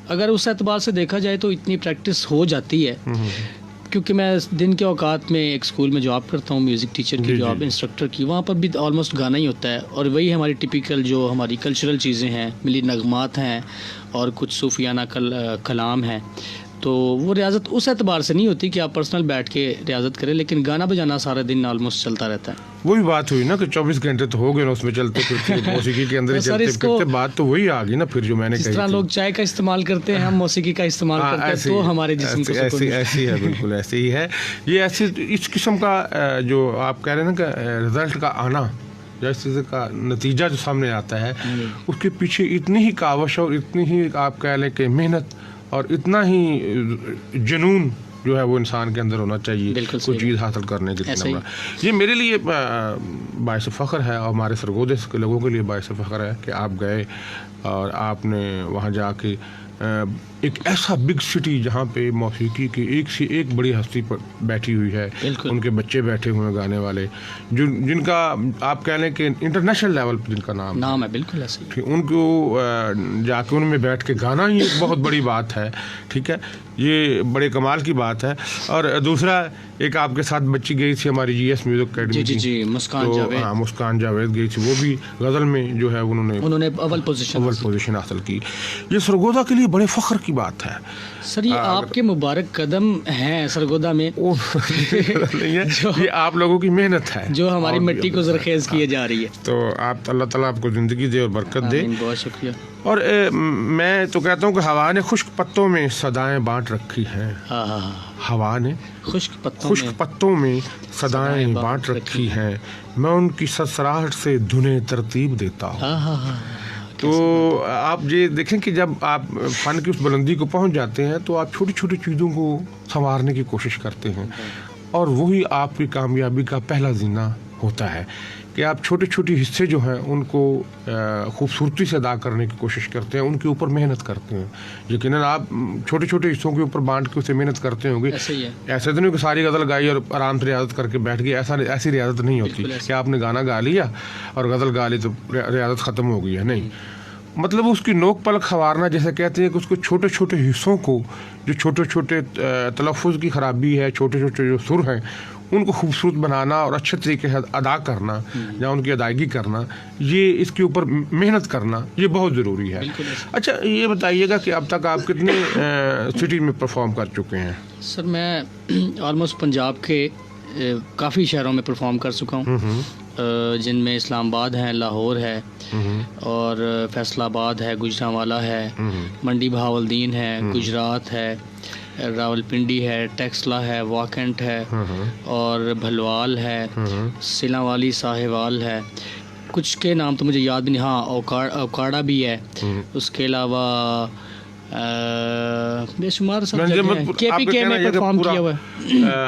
अगर उस एतबार से देखा जाए तो इतनी प्रैक्टिस हो जाती है क्योंकि मैं दिन के औकात में एक स्कूल में जॉब करता हूँ, म्यूज़िक टीचर की जॉब, इंस्ट्रक्टर की। वहाँ पर भी ऑलमोस्ट गाना ही होता है और वही हमारी टिपिकल जो हमारी कल्चरल चीज़ें हैं, मिली नगमात हैं और कुछ सूफियाना कलाम है। तो वो रियाज़त उस एतबार से नहीं होती कि आप पर्सनल बैठ के रियाज़त करें, लेकिन गाना बजाना सारा दिन ऑलमोस्ट चलता रहता है। वही बात हुई ना कि 24 घंटे तो हो गए ना उसमें चलते फिरते, मौसीकी के अंदर चलते फिरते। बात तो वही आ गई ना फिर जो मैंने कही। जिस तरह लोग चाय का इस्तेमाल करते हैं, हम मौसीकी का इस्तेमाल करते हैं, तो हमारे जिस्म को ऐसी है, बिल्कुल ऐसे ही है। ये ऐसे इस किस्म का जो आप कह रहे हैं ना कि रिजल्ट का आना, जिस चीज़ का नतीजा जो सामने आता है, उसके पीछे इतनी ही कावश और इतनी ही आप कह लें कि मेहनत और इतना ही जुनून जो है वो इंसान के अंदर होना चाहिए बिल्कुल कोई सही चीज़ हासिल करने के ऐसा ही। लिए। ये मेरे लिए बायस फ़ख्र है और हमारे सरगोदे के लोगों के लिए बायस फ़ख्र है कि आप गए और आपने वहाँ जाके एक ऐसा बिग सिटी जहाँ पे मौसीकी की एक से एक बड़ी हस्ती पर बैठी हुई है, बिल्कुल। उनके बच्चे बैठे हुए हैं गाने वाले, जिनका आप कह लें कि इंटरनेशनल लेवल पर जिनका नाम है, बिल्कुल ऐसे ही। ठीक, उनको जाके उनमें बैठ के गाना ही एक बहुत बड़ी बात है। ठीक है, ये बड़े कमाल की बात है। और दूसरा, एक आपके साथ बच्ची गई थी हमारी GS म्यूजिक अकेडमी जी जी, मुस्कान जावेद। हाँ, मुस्कान जावेद गई थी, वो भी गज़ल में जो है उन्होंने अव्वल पोजीशन हासिल की। ये सरगोदा के लिए बड़े फ़ख्र की बात है। सर, ये आपके मुबारक कदम हैं सरगोदा में नहीं है, ये आप लोगों की मेहनत है जो हमारी मिट्टी को जरखेज किए जा रही है। तो आप, अल्लाह ताला आपको ज़िंदगी दे और बरकत दे। बहुत शुक्रिया। और मैं तो कहता हूँ कि हवा ने खुश्क पत्तों में सदाएं बांट रखी हैं। हवा ने खुश्क पत्तों में सदाएं बांट रखी हैं, मैं उनकी ससराहट से धुनें तरतीब देता हूँ। तो आप ये देखें कि जब आप फ़न की उस बुलंदी को पहुंच जाते हैं तो आप छोटी छोटी चीज़ों को संवारने की कोशिश करते हैं, और वही आपकी कामयाबी का पहला ज़ीना होता है कि आप छोटे छोटे हिस्से जो हैं उनको खूबसूरती से अदा करने की कोशिश करते हैं, उनके ऊपर मेहनत करते हैं। यकीनन आप छोटे छोटे हिस्सों के ऊपर बांट के उसे मेहनत करते होंगे। ऐसे तो नहीं कि सारी गज़ल गाई और आराम से रियाजत करके बैठ गई, ऐसी रियाजत नहीं होती कि आपने गाना गा लिया और गज़ल गा ली तो रियाजत ख़त्म हो गई है। नहीं, मतलब उसकी नोक पलक खवारना, जैसे कहते हैं कि उसको छोटे छोटे हिस्सों को, जो छोटे छोटे तलफ़ुज़ की ख़राबी है, छोटे छोटे जो सुर हैं, उनको खूबसूरत बनाना और अच्छे तरीके से अदा करना या उनकी अदायगी करना, ये इसके ऊपर मेहनत करना, ये बहुत ज़रूरी है। अच्छा, ये बताइएगा कि अब तक आप कितने सिटी में परफॉर्म कर चुके हैं? सर, मैं ऑलमोस्ट पंजाब के काफ़ी शहरों में परफॉर्म कर चुका हूँ, जिनमें इस्लामाबाद है, लाहौर है और फैसलाबाद है, गुजरांवाला है, मंडी बहावलदीन है, गुजरात है, रावलपिंडी है, टेक्सला है, वाकंट है और भलवाल है, सिलावाली साहिवाल है। कुछ के नाम तो मुझे याद भी नहीं। हाँ, ओकाड़ा भी है। उसके अलावा बेशुमार सब जगह हैं। KPK में परफॉर्म किया हुआ है।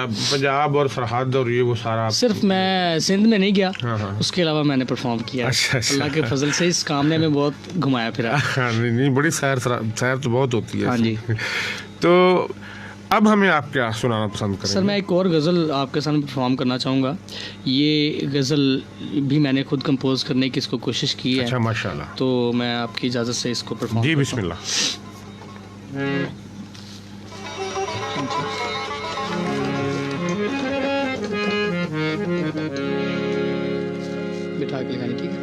पंजाब और सरहद और ये वो सारा। सिर्फ मैं सिंध में नहीं गया, उसके अलावा मैंने परफॉर्म किया। अच्छा। अल्लाह के फजल से इस काम ने हमें बहुत घुमाया फिरा। नहीं, बड़ी सैर तो बहुत होती है। हाँ जी। तो अब हमें आप क्या सुनाना पसंद करेंगे? सर, मैं एक और गज़ल आपके सामने परफॉर्म करना चाहूँगा। ये गज़ल भी मैंने खुद कंपोज करने की इसको कोशिश की है। अच्छा, माशाल्लाह। तो मैं आपकी इजाज़त से इसको परफॉर्म। जी, बिस्मिल्लाह। बिठा के लगानी, ठीक है?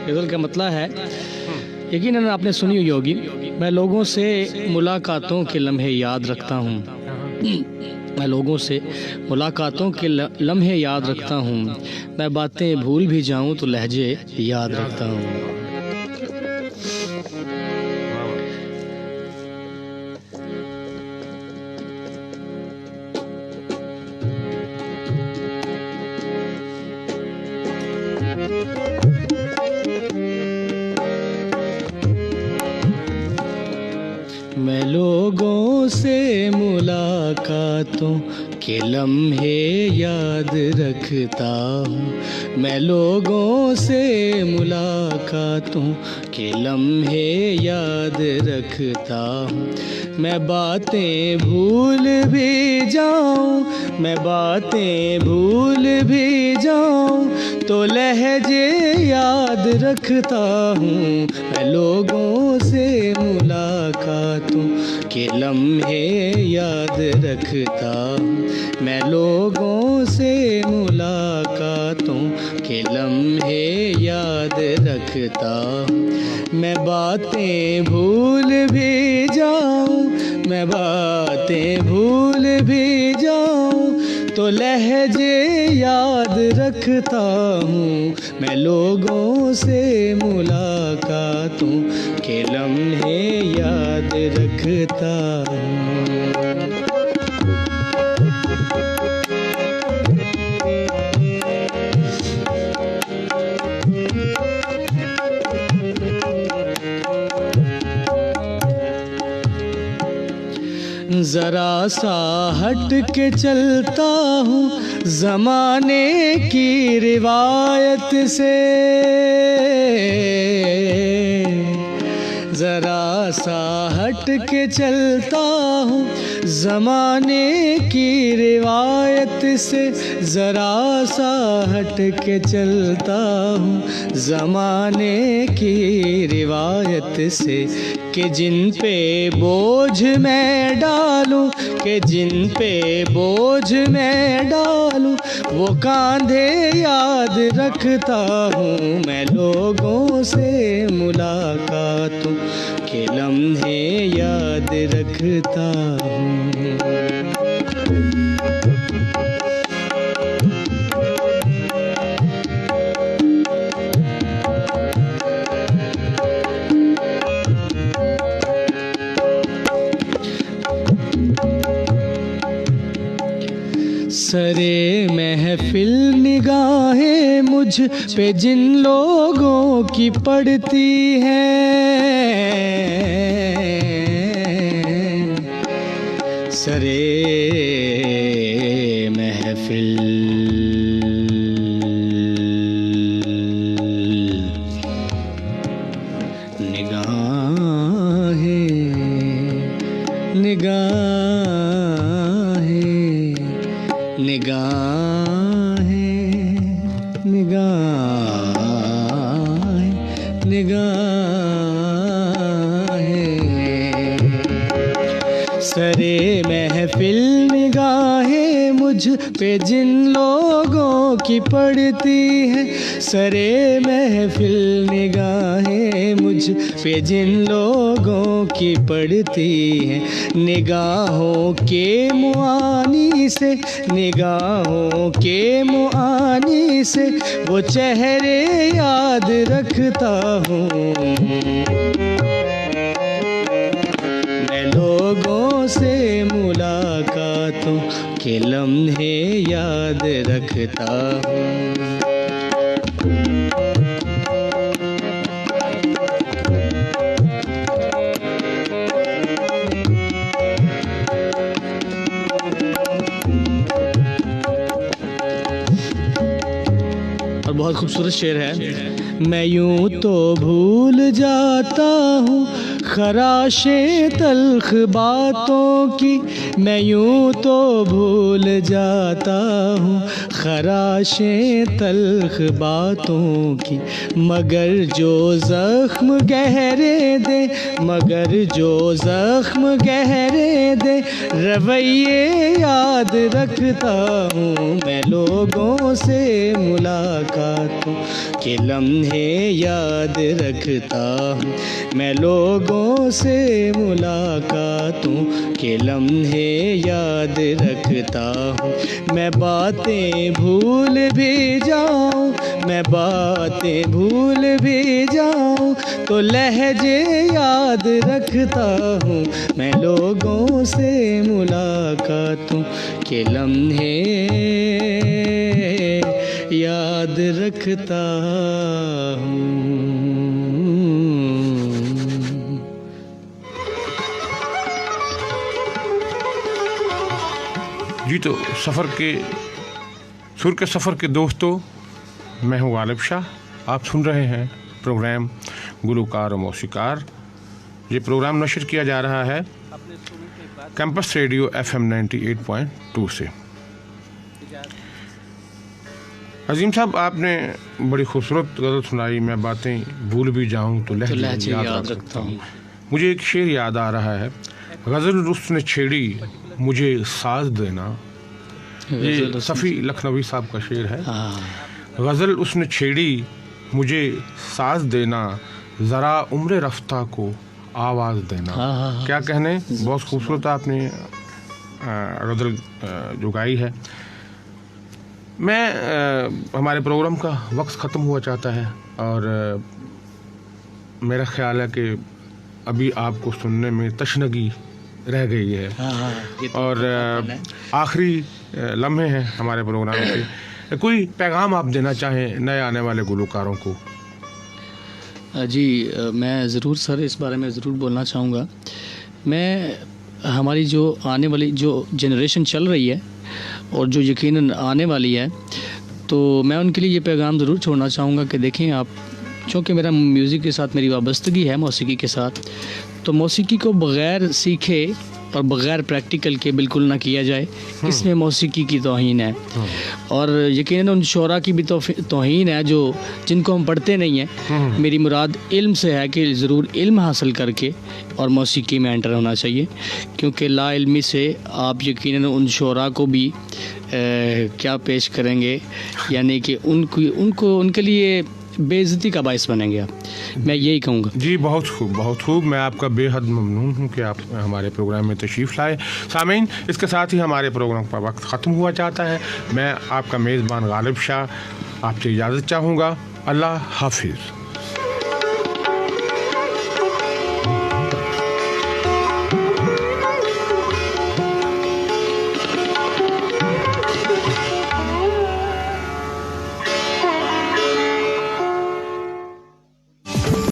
गज़ल का मतलब है, यकीनन आपने सुनी हुई होगी, मैं लोगों से मुलाकातों के लम्हे याद रखता हूँ, मैं लोगों से मुलाकातों के लम्हे याद रखता हूँ, मैं बातें भूल भी जाऊँ तो लहजे याद रखता हूँ। मैं लोगों से मुलाकातों के लम्हे याद रखता हूँ, मैं लोगों से मुलाकातों के लम्हे याद रखता हूँ, मैं बातें भूल भी जाऊँ, मैं बातें भूल भी जाऊँ तो लहजे याद रखता हूँ, मैं लोगों से मुलाकातों के लम्हे याद रखता हूँ, मैं लोगों से मुलाकातों के लम्हे याद रखता हूँ, मैं बातें भूल भी जाऊँ, मैं बातें भूल भी जाऊँ तो लहजे याद रखता हूँ मैं लोगों से मुलाकातों के लम्हे याद रखता हूँ। जरा सा हट के चलता हूँ ज़माने की रिवायत से, जरा सा हट के चलता हूँ ज़माने की रिवायत से, जरा सा हट के चलता हूँ ज़माने की रिवायत से, कि जिन पे बोझ मैं डालूं, कि जिन पे बोझ मैं डालूं वो कांधे याद रखता हूँ मैं लोगों से मुलाकातों के लम्हे याद रखता हूँ। सरे महफिल निगाहें मुझ पे जिन लोगों की पड़ती हैं, सरे महफिल निगाहें निगाहें निगाहें निगाहें निगाहें, सरे महफिल निगाहें मुझ पे जिन लोगों की पड़ती हैं, सरे महफिल निगाहें मुझ पे जिन लोगों की पड़ती हैं, निगाहों के मुआनी से, निगाहों के मुआनी से वो चेहरे याद रखता हूँ मैं लोगों से मुलाकातों के लम्हे याद रखता हूँ। और बहुत खूबसूरत शेर है। मैं यूं तो भूल जाता हूँ खराशे तल्ख बातों की, मैं यूं तो भूल जाता हूँ खराशे तल्ख बातों की, मगर जो ज़ख्म गहरे दे, मगर जो ज़ख्म गहरे दे रवैये याद रखता हूँ मैं लोगों से मुलाकातों के लम्हे याद रखता हूँ मैं लोगों से मुलाकातों के लम्हे याद रखता हूँ। मैं बातें भूल भी जाऊँ, मैं बातें भूल भी जाऊँ तो लहजे याद रखता हूँ मैं लोगों से मुलाकातों के लम्हे याद रखता हूँ। जी तो सुर के सफ़र के दोस्तों, मैं हूँ गालिब शाह। आप सुन रहे हैं प्रोग्राम गुलकार और मौसीकार। ये प्रोग्राम नशर किया जा रहा है कैंपस रेडियो FM 98.2 से। अजीम साहब, आपने बड़ी खूबसूरत गज़ल सुनाई, मैं बातें भूल भी जाऊँ तो लहजे याद रखता हूँ। मुझे एक शेर याद आ रहा है, गज़ल उसने छेड़ी मुझे साज देना। ये सफ़ी लखनवी साहब का शेर है। गज़ल उसने छेड़ी मुझे साज देना, ज़रा उम्र रफ्ता को आवाज़ देना। क्या कहने, बहुत खूबसूरत आपने गज़ल जो गाई है। हमारे प्रोग्राम का वक्त ख़त्म हुआ चाहता है और मेरा ख्याल है कि अभी आपको सुनने में तशनगी रह गई है। ये तो और आखिरी लम्हे हैं हमारे प्रोग्राम के, कोई पैगाम आप देना चाहें नए आने वाले गुलकारों को? जी मैं ज़रूर सर इस बारे में ज़रूर बोलना चाहूँगा। मैं हमारी जो आने वाली जो जनरेशन चल रही है और जो यकीनन आने वाली है, तो मैं उनके लिए ये पैगाम ज़रूर छोड़ना चाहूँगा कि देखें आप, चूँकि मेरा म्यूज़िक के साथ मेरी वाबस्तगी है मौसीकी के साथ, तो मौसीकी को बग़ैर सीखे और बग़ैर प्रैक्टिकल के बिल्कुल ना किया जाए, इसमें मौसीकी की तौहीन है। और यकीनन उन शोरा की भी तौहीन है जो जिनको हम पढ़ते नहीं हैं। मेरी मुराद इल्म से है कि ज़रूर इल्म हासिल करके और मौसीकी में एंटर होना चाहिए, क्योंकि ला इल्मी से आप यकीनन उन शोरा को भी क्या पेश करेंगे, यानी कि उनके लिए बेइज्जती का बायस बनेंगे आप, मैं यही कहूँगा। जी बहुत खूब, बहुत खूब। मैं आपका बेहद ममनून हूँ कि आप हमारे प्रोग्राम में तशरीफ़ लाए। सामीन, इसके साथ ही हमारे प्रोग्राम का वक्त ख़त्म हुआ चाहता है। मैं आपका मेज़बान गालिब शाह आपसे इजाज़त चाहूँगा। अल्लाह हाफिज़।